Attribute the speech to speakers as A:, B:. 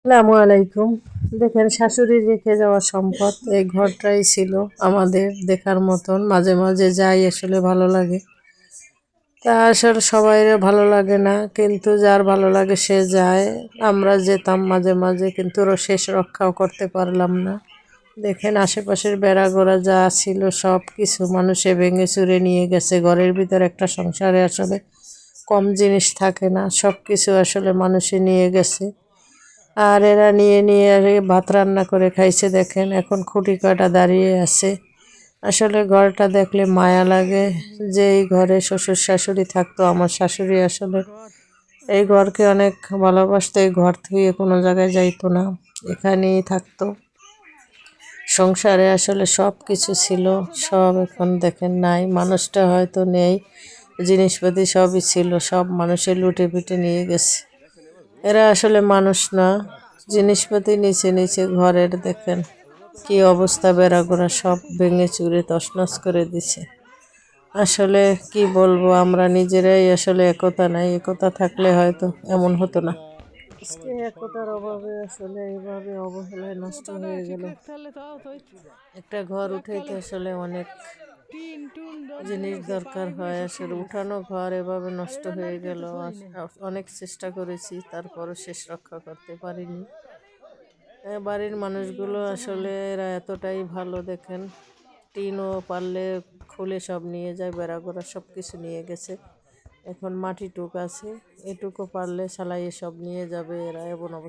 A: আসসালামু আলাইকুম। দেখেন, শাশুড়ি রেখে যাওয়া সম্পদ এই ঘরটাই ছিল আমাদের দেখার মতন। মাঝে মাঝে যাই, আসলে ভালো লাগে। তা আসলে সবাই ভালো লাগে না, কিন্তু যার ভালো লাগে সে যায়। আমরা যেতাম মাঝে মাঝে, কিন্তু শেষ রক্ষাও করতে পারলাম না। দেখেন, আশেপাশের বেড়াঘোড়া যা ছিল সব কিছু মানুষে ভেঙে চুরে নিয়ে গেছে। ঘরের ভিতর একটা সংসারে আসলে কম জিনিস থাকে না, সব কিছু আসলে মানুষে নিয়ে গেছে। আর এরা নিয়ে নিয়ে আর ভাত রান্না করে খাইছে। দেখেন, এখন খুঁটি কাটা দাঁড়িয়ে আছে। আসলে ঘরটা দেখলে মায়া লাগে, যে এই ঘরে শ্বশুর শাশুড়ি থাকতো। আমার শাশুড়ি আসলে এই ঘরকে অনেক ভালোবাসতো, এই ঘর থেকে কোনো জায়গায় যাইতো না, এখানেই থাকতো। সংসারে আসলে সব কিছু ছিল, সব এখন দেখেন নাই। মানুষটা হয়তো নেই, জিনিসপাতি সবই ছিল, সব মানুষের লুটে পিটে নিয়ে গেছে। এরা আসলে মানুষ না, জিনিসপাতি নিচে নিচে ঘরের। দেখেন কি অবস্থা, বেড়াঘোড়া সব ভেঙে চুরে তছনছ করে দিছে। আসলে কি বলবো, আমরা নিজেরাই আসলে একতা নাই। একতা থাকলে হয়তো এমন হতো না। আজকে একতার অভাবে আসলে এভাবে অবহেলায় নষ্ট হয়ে গেল। একটা ঘর উঠাইতে আসলে অনেক জিনিস দরকার হয়, আসলে উঠানো ঘর এভাবে নষ্ট হয়ে গেল। অনেক চেষ্টা করেছি, তারপরও শেষ রক্ষা করতে পারিনি। বাড়ির মানুষগুলো আসলে এরা এতটাই ভালো। দেখেন, টিনও পারলে খুলে সব নিয়ে যায়, বেড়াঘোড়া সব কিছু নিয়ে গেছে। এখন মাটি টুক আছে, এটুকু পারলে সালাইয়ে সব নিয়ে যাবে এরা, এমন অবস্থা।